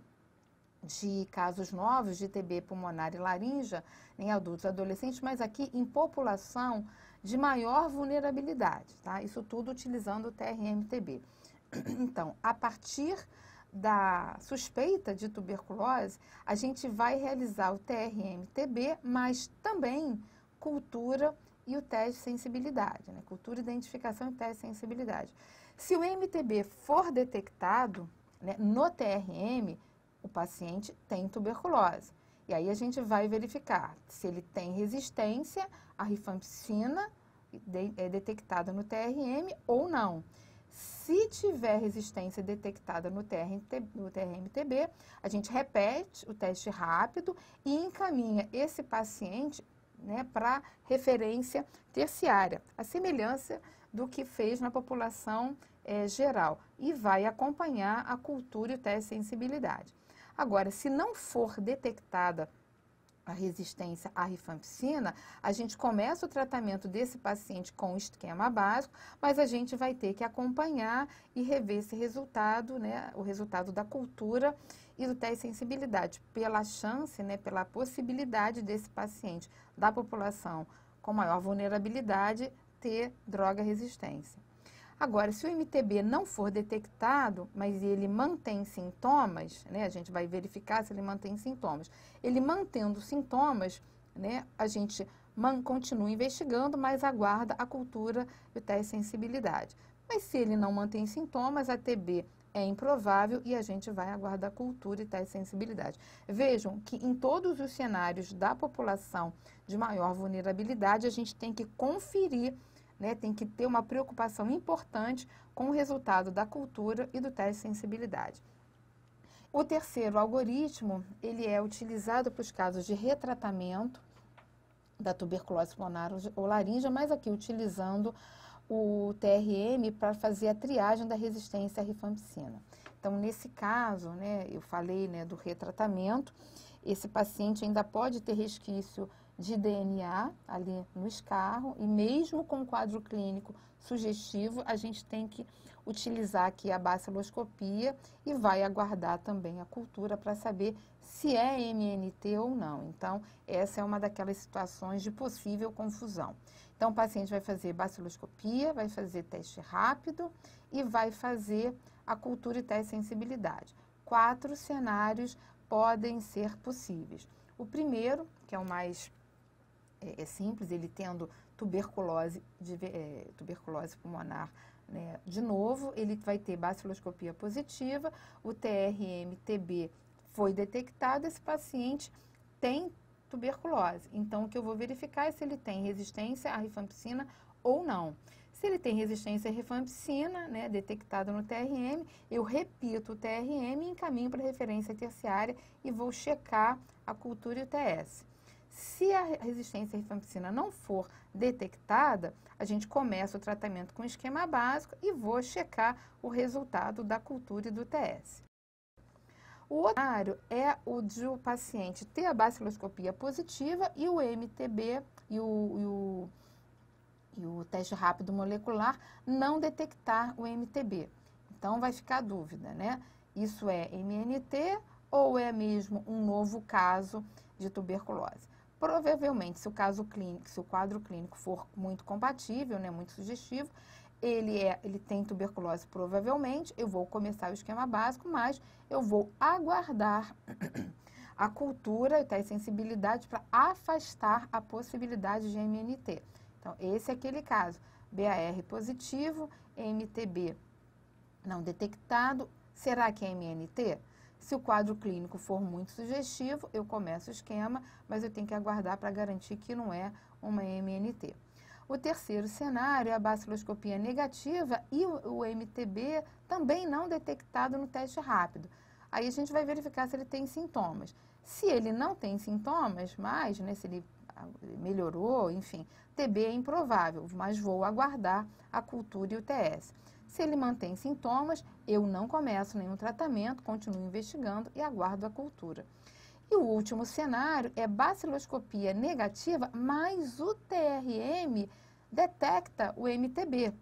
de casos novos de TB pulmonar e laríngea em adultos e adolescentes, mas aqui em população de maior vulnerabilidade, tá? Isso tudo utilizando o TRM-TB. Então, a partir da suspeita de tuberculose, a gente vai realizar o TRM-TB, mas também cultura e o teste de sensibilidade, né? Cultura, identificação e teste de sensibilidade. Se o MTB for detectado, né, no TRM, o paciente tem tuberculose. E aí a gente vai verificar se ele tem resistência à rifampicina detectada no TRM ou não. Se tiver resistência detectada no TRM-TB, a gente repete o teste rápido e encaminha esse paciente, né, para referência terciária, a semelhança do que fez na população geral, e vai acompanhar a cultura e o teste de sensibilidade. Agora, se não for detectada a resistência à rifampicina, a gente começa o tratamento desse paciente com o esquema básico, mas a gente vai ter que acompanhar e rever esse resultado, né, o resultado da cultura e do teste de sensibilidade, pela chance, né, pela possibilidade desse paciente da população com maior vulnerabilidade ter droga resistência. Agora, se o MTB não for detectado, mas ele mantém sintomas, né, a gente vai verificar se ele mantém sintomas. Ele mantendo sintomas, né, a gente continua investigando, mas aguarda a cultura e o teste de sensibilidade. Mas se ele não mantém sintomas, a TB é improvável e a gente vai aguardar a cultura e teste de sensibilidade. Vejam que em todos os cenários da população de maior vulnerabilidade, a gente tem que conferir, né, tem que ter uma preocupação importante com o resultado da cultura e do teste de sensibilidade. O terceiro algoritmo, ele é utilizado para os casos de retratamento da tuberculose pulmonar ou laríngea, mas aqui utilizando o TRM para fazer a triagem da resistência à rifampicina. Então, nesse caso, né, eu falei, né, do retratamento, esse paciente ainda pode ter resquício de DNA ali no escarro, e mesmo com quadro clínico sugestivo, a gente tem que utilizar aqui a baciloscopia e vai aguardar também a cultura para saber se é MNT ou não. Então, essa é uma daquelas situações de possível confusão. Então, o paciente vai fazer baciloscopia, vai fazer teste rápido e vai fazer a cultura e teste de sensibilidade. 4 cenários podem ser possíveis. O primeiro, que é o mais simples, ele tendo tuberculose pulmonar, né, de novo, ele vai ter baciloscopia positiva, o TRM-TB foi detectado, esse paciente tem tuberculose. Então, o que eu vou verificar é se ele tem resistência à rifampicina ou não. Se ele tem resistência à rifampicina, né, detectada no TRM, eu repito o TRM e encaminho para referência terciária e vou checar a cultura e o TS. Se a resistência à rifampicina não for detectada, a gente começa o tratamento com esquema básico e vou checar o resultado da cultura e do TS. O outro cenário é o de o paciente ter a baciloscopia positiva e o MTB e o teste rápido molecular não detectar o MTB. Então, vai ficar a dúvida, né? Isso é MNT ou é mesmo um novo caso de tuberculose? Provavelmente, se o quadro clínico for muito compatível, né, muito sugestivo, ele tem tuberculose provavelmente, eu vou começar o esquema básico, mas eu vou aguardar a cultura e a sensibilidade para afastar a possibilidade de MNT. Então, esse é aquele caso, BAR positivo, MTB não detectado, será que é MNT? Se o quadro clínico for muito sugestivo, eu começo o esquema, mas eu tenho que aguardar para garantir que não é uma MNT. O terceiro cenário é a baciloscopia negativa e o MTB também não detectado no teste rápido. Aí a gente vai verificar se ele tem sintomas. Se ele não tem sintomas, mas né, se ele melhorou, enfim, TB é improvável, mas vou aguardar a cultura e o TS. Se ele mantém sintomas, eu não começo nenhum tratamento, continuo investigando e aguardo a cultura. E o último cenário é baciloscopia negativa, mas o TRM detecta o MTB.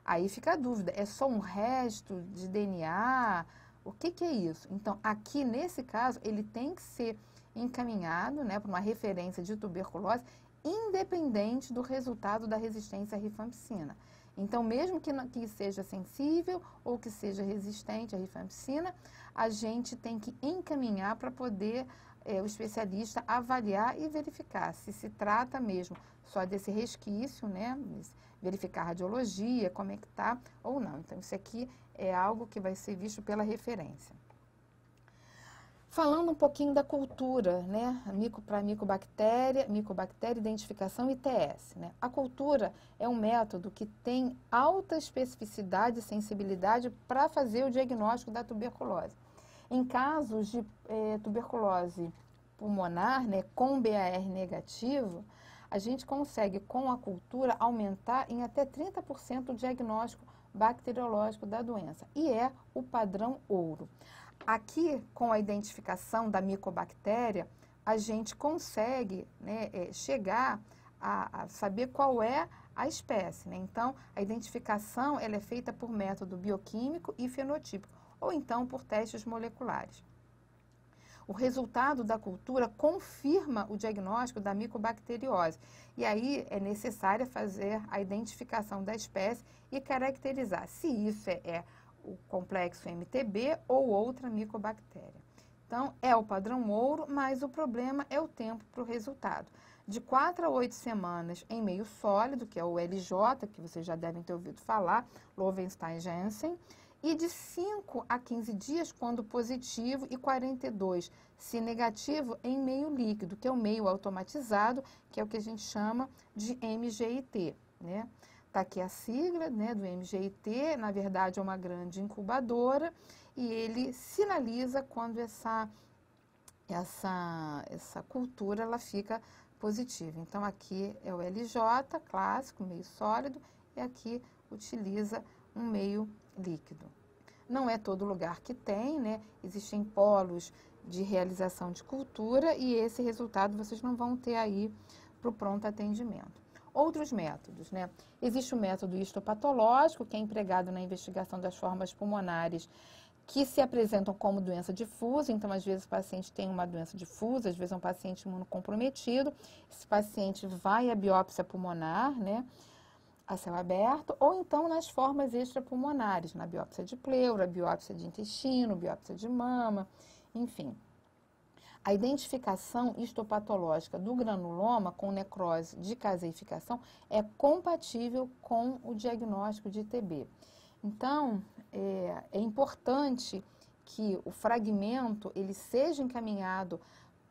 Aí fica a dúvida, é só um resto de DNA? O que é isso? Então, aqui nesse caso, ele tem que ser encaminhado, né, para uma referência de tuberculose, independente do resultado da resistência à rifampicina. Então, mesmo que seja sensível ou que seja resistente à rifampicina, a gente tem que encaminhar para poder o especialista avaliar e verificar se se trata mesmo só desse resquício, né? Verificar a radiologia, como é que está ou não. Então, isso aqui é algo que vai ser visto pela referência. Falando um pouquinho da cultura, né? Para micobactéria, identificação e TS. Né? A cultura é um método que tem alta especificidade e sensibilidade para fazer o diagnóstico da tuberculose. Em casos de tuberculose pulmonar, né, com BAR negativo, a gente consegue, com a cultura, aumentar em até 30% o diagnóstico bacteriológico da doença. E é o padrão ouro. Aqui, com a identificação da micobactéria, a gente consegue né, chegar a saber qual é a espécie. Né? Então, a identificação ela é feita por método bioquímico e fenotípico, ou então por testes moleculares. O resultado da cultura confirma o diagnóstico da micobacteriose. E aí é necessário fazer a identificação da espécie e caracterizar se isso é o complexo MTB ou outra micobactéria. Então, é o padrão ouro, mas o problema é o tempo para o resultado. De 4 a 8 semanas em meio sólido, que é o LJ, que vocês já devem ter ouvido falar, Lowenstein-Janssen, e de 5 a 15 dias quando positivo e 42 se negativo em meio líquido, que é o meio automatizado, que é o que a gente chama de MGIT, né? Está aqui a sigla né, do MGIT, na verdade é uma grande incubadora e ele sinaliza quando essa cultura ela fica positiva. Então aqui é o LJ clássico, meio sólido, e aqui utiliza um meio líquido. Não é todo lugar que tem, né? Existem polos de realização de cultura e esse resultado vocês não vão ter aí para o pronto atendimento. Outros métodos, né? Existe o método histopatológico, que é empregado na investigação das formas pulmonares que se apresentam como doença difusa. Então, às vezes, o paciente tem uma doença difusa, às vezes é um paciente imunocomprometido. Esse paciente vai à biópsia pulmonar, né? A céu aberto, ou então nas formas extrapulmonares, na biópsia de pleura, biópsia de intestino, biópsia de mama, enfim. A identificação histopatológica do granuloma com necrose de caseificação é compatível com o diagnóstico de TB. Então, é importante que o fragmento ele seja encaminhado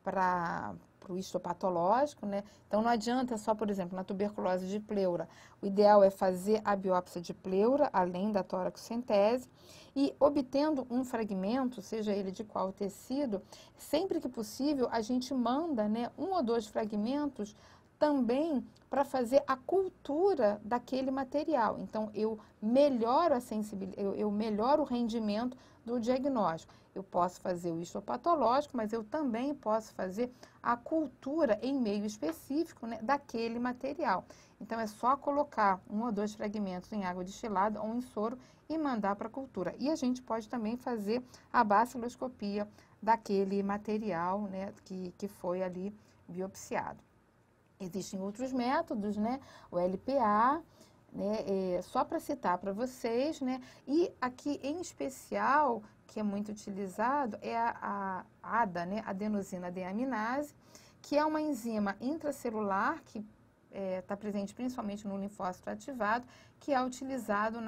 para o histopatológico, né? Então, não adianta só, por exemplo, na tuberculose de pleura, o ideal é fazer a biópsia de pleura, além da toracocentese, e obtendo um fragmento, seja ele de qual tecido, sempre que possível, a gente manda né, 1 ou 2 fragmentos também para fazer a cultura daquele material. Então, eu melhoro a sensibilidade, eu melhoro o rendimento do diagnóstico. Eu posso fazer o histopatológico, mas eu também posso fazer a cultura em meio específico né, daquele material. Então, é só colocar 1 ou 2 fragmentos em água destilada ou em soro e mandar para a cultura. E a gente pode também fazer a baciloscopia daquele material né, que foi ali biopsiado. Existem outros métodos, né? O LPA, né? Só para citar para vocês, né? E aqui em especial, que é muito utilizado, é a ADA, né? Adenosina deaminase, que é uma enzima intracelular que está presente principalmente no linfócito ativado, que é utilizado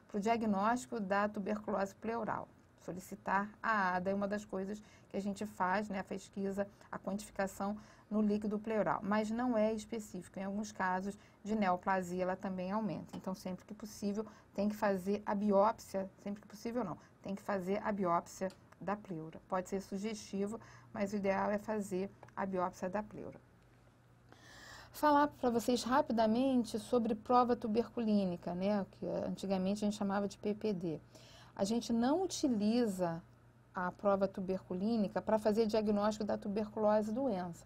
para o diagnóstico da tuberculose pleural. Solicitar a ADA é uma das coisas que a gente faz, né, a pesquisa, a quantificação no líquido pleural, mas não é específico. Em alguns casos de neoplasia, ela também aumenta. Então, sempre que possível, tem que fazer a biópsia, sempre que possível não, tem que fazer a biópsia da pleura. Pode ser sugestivo, mas o ideal é fazer a biópsia da pleura. Falar para vocês rapidamente sobre prova tuberculínica, né, que antigamente a gente chamava de PPD. A gente não utiliza a prova tuberculínica para fazer diagnóstico da tuberculose doença.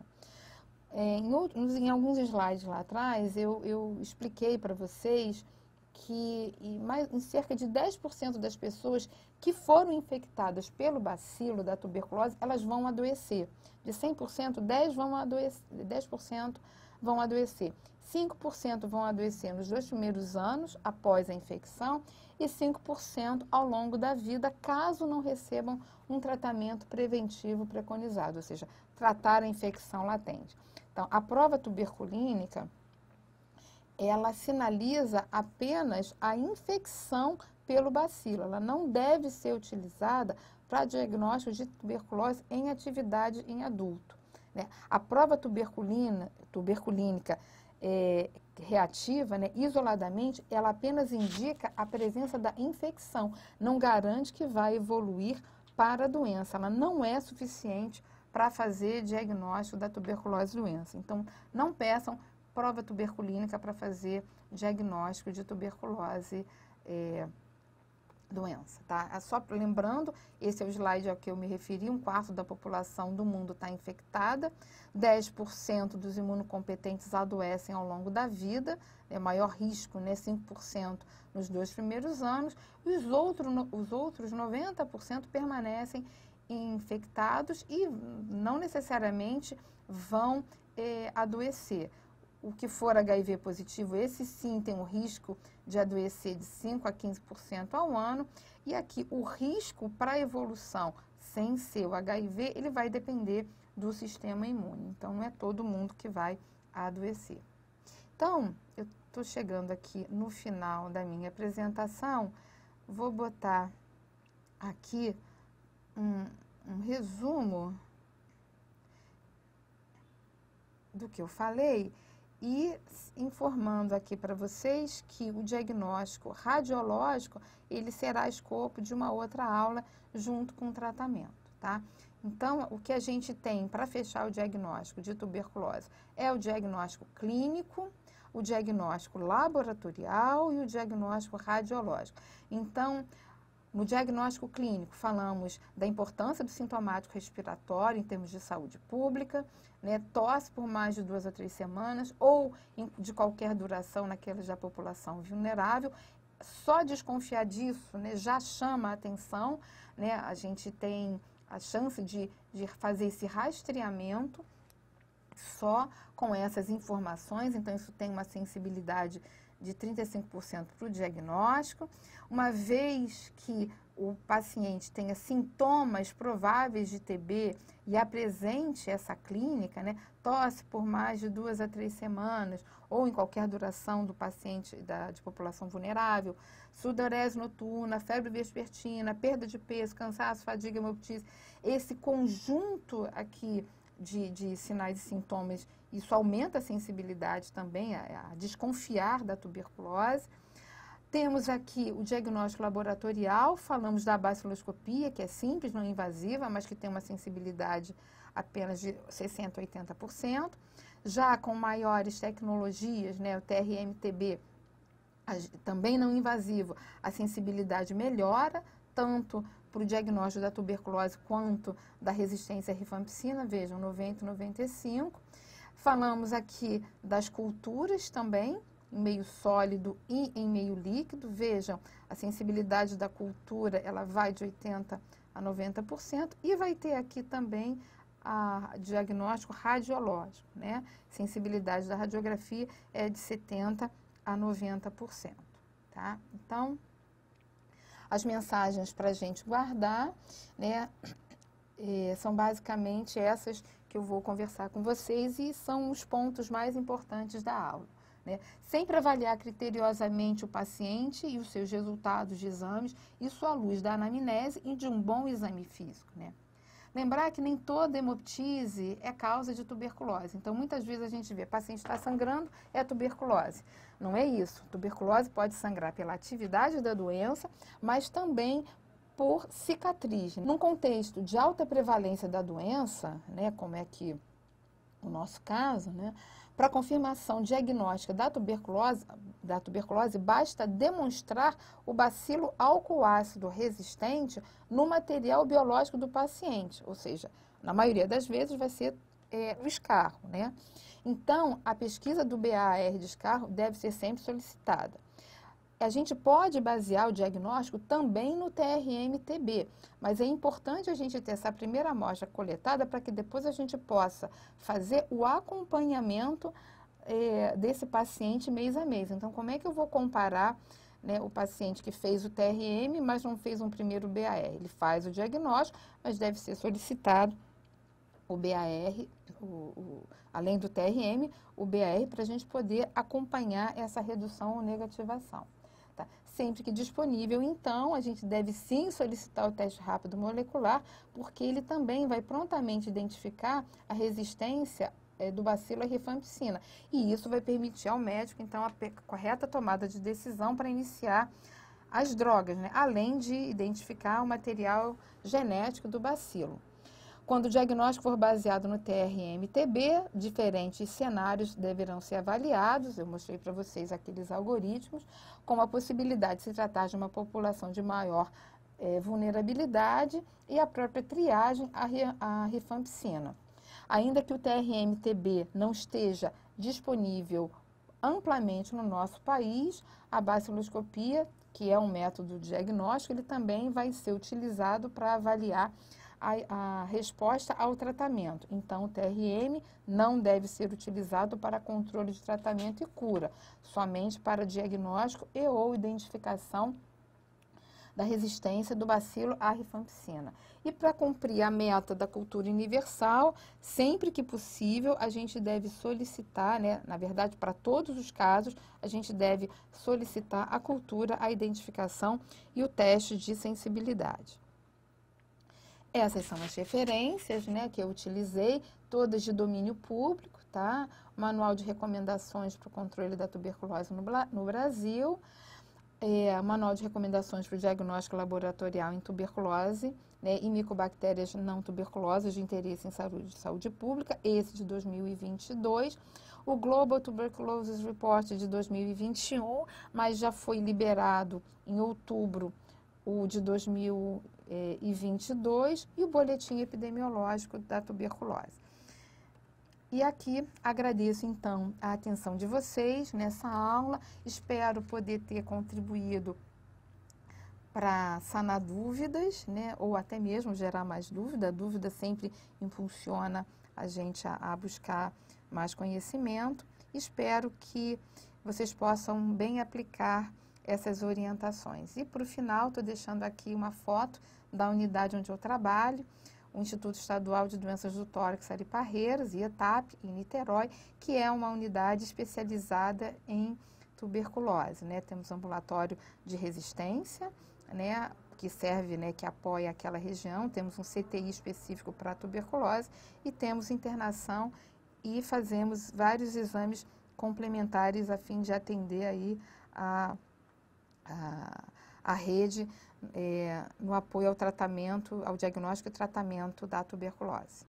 Em alguns slides lá atrás, eu expliquei para vocês que em cerca de 10% das pessoas que foram infectadas pelo bacilo da tuberculose, elas vão adoecer. De 100%, 10% vão adoecer. 5% vão adoecer nos 2 primeiros anos após a infecção e 5% ao longo da vida, caso não recebam um tratamento preventivo preconizado, ou seja, tratar a infecção latente. Então, a prova tuberculínica, ela sinaliza apenas a infecção pelo bacilo. Ela não deve ser utilizada para diagnóstico de tuberculose em atividade em adulto, né? A prova tuberculínica reativa, né, isoladamente, ela apenas indica a presença da infecção, não garante que vai evoluir para a doença. Ela não é suficiente para fazer diagnóstico da tuberculose doença. Então, não peçam prova tuberculínica para fazer diagnóstico de tuberculose doença, tá? Só lembrando, esse é o slide ao que eu me referi, 1/4 da população do mundo está infectada, 10% dos imunocompetentes adoecem ao longo da vida, é maior risco, né, 5% nos 2 primeiros anos, e os outros 90% permanecem infectados e não necessariamente vão adoecer. O que for HIV positivo, esse sim tem um risco de adoecer de 5% a 15% ao ano. E aqui o risco para a evolução sem ser o HIV, ele vai depender do sistema imune. Então, não é todo mundo que vai adoecer. Então, eu estou chegando aqui no final da minha apresentação. Vou botar aqui um resumo do que eu falei. E informando aqui para vocês que o diagnóstico radiológico, ele será escopo de uma outra aula junto com o tratamento, tá? Então, o que a gente tem para fechar o diagnóstico de tuberculose é o diagnóstico clínico, o diagnóstico laboratorial e o diagnóstico radiológico. Então, no diagnóstico clínico, falamos da importância do sintomático respiratório em termos de saúde pública, né, tosse por mais de 2 a 3 semanas ou de qualquer duração naqueles da população vulnerável. Só desconfiar disso, né, já chama a atenção, né, a gente tem a chance de fazer esse rastreamento só com essas informações, então isso tem uma sensibilidade de 35% para o diagnóstico. Uma vez que o paciente tenha sintomas prováveis de TB e apresente essa clínica, né, tosse por mais de 2 a 3 semanas, ou em qualquer duração do paciente de população vulnerável, sudorese noturna, febre vespertina, perda de peso, cansaço, fadiga, hemoptise, esse conjunto aqui de sinais e sintomas, isso aumenta a sensibilidade também, a desconfiar da tuberculose. Temos aqui o diagnóstico laboratorial, falamos da baciloscopia, que é simples, não invasiva, mas que tem uma sensibilidade apenas de 60% a 80%. Já com maiores tecnologias, né, o TRM-TB, também não invasivo, a sensibilidade melhora, tanto para o diagnóstico da tuberculose quanto da resistência à rifampicina, vejam, 90% e 95%. Falamos aqui das culturas também, em meio sólido e em meio líquido. Vejam, a sensibilidade da cultura, ela vai de 80% a 90%. E vai ter aqui também a diagnóstico radiológico, né? Sensibilidade da radiografia é de 70% a 90%, tá? Então, as mensagens para a gente guardar, né, são basicamente essas que eu vou conversar com vocês e são os pontos mais importantes da aula, né? Sempre avaliar criteriosamente o paciente e os seus resultados de exames, isso à luz da anamnese e de um bom exame físico, né? Lembrar que nem toda hemoptise é causa de tuberculose. Então, muitas vezes a gente vê, paciente está sangrando, é tuberculose. Não é isso. Tuberculose pode sangrar pela atividade da doença, mas também por cicatriz. Num contexto de alta prevalência da doença, né, como é que o nosso caso, né, para confirmação diagnóstica da tuberculose, basta demonstrar o bacilo álcool-ácido resistente no material biológico do paciente, ou seja, na maioria das vezes vai ser o escarro, né? Então, a pesquisa do BAR de escarro deve ser sempre solicitada. A gente pode basear o diagnóstico também no TRM-TB, mas é importante a gente ter essa primeira amostra coletada para que depois a gente possa fazer o acompanhamento desse paciente mês a mês. Então, como é que eu vou comparar, né, o paciente que fez o TRM, mas não fez um primeiro BAR? Ele faz o diagnóstico, mas deve ser solicitado o BAR, além do TRM, o BAR, para a gente poder acompanhar essa redução ou negativação. Tá? Sempre que disponível, então, a gente deve sim solicitar o teste rápido molecular, porque ele também vai prontamente identificar a resistência do bacilo à rifampicina. E isso vai permitir ao médico, então, a correta tomada de decisão para iniciar as drogas, né? Além de identificar o material genético do bacilo. Quando o diagnóstico for baseado no TRM-TB, diferentes cenários deverão ser avaliados. Eu mostrei para vocês aqueles algoritmos, com a possibilidade de se tratar de uma população de maior vulnerabilidade e a própria triagem à rifampicina. Ainda que o TRM-TB não esteja disponível amplamente no nosso país, a baciloscopia, que é um método diagnóstico, ele também vai ser utilizado para avaliar a resposta ao tratamento. Então, o TRM não deve ser utilizado para controle de tratamento e cura, somente para diagnóstico e ou identificação da resistência do bacilo à rifampicina. E para cumprir a meta da cultura universal, sempre que possível, a gente deve solicitar, né, na verdade, para todos os casos, a gente deve solicitar a cultura, a identificação e o teste de sensibilidade. Essas são as referências, né, que eu utilizei, todas de domínio público, tá? Manual de recomendações para o controle da tuberculose no Brasil, manual de recomendações para o diagnóstico laboratorial em tuberculose, né, e micobactérias não tuberculosas de interesse em saúde pública, esse de 2022, o Global Tuberculosis Report de 2021, mas já foi liberado em outubro o de 2022 e o boletim epidemiológico da tuberculose. E aqui agradeço, então, a atenção de vocês nessa aula. Espero poder ter contribuído para sanar dúvidas, né, ou até mesmo gerar mais dúvida. A dúvida sempre impulsiona a gente a buscar mais conhecimento. Espero que vocês possam bem aplicar essas orientações. E, para o final, estou deixando aqui uma foto da unidade onde eu trabalho, o Instituto Estadual de Doenças do Tórax Ari Parreiras, IETAP, em Niterói, que é uma unidade especializada em tuberculose, né? Temos ambulatório de resistência, né, que serve, né, que apoia aquela região, temos um CTI específico para tuberculose e temos internação e fazemos vários exames complementares a fim de atender aí a rede no apoio ao tratamento, ao diagnóstico e tratamento da tuberculose.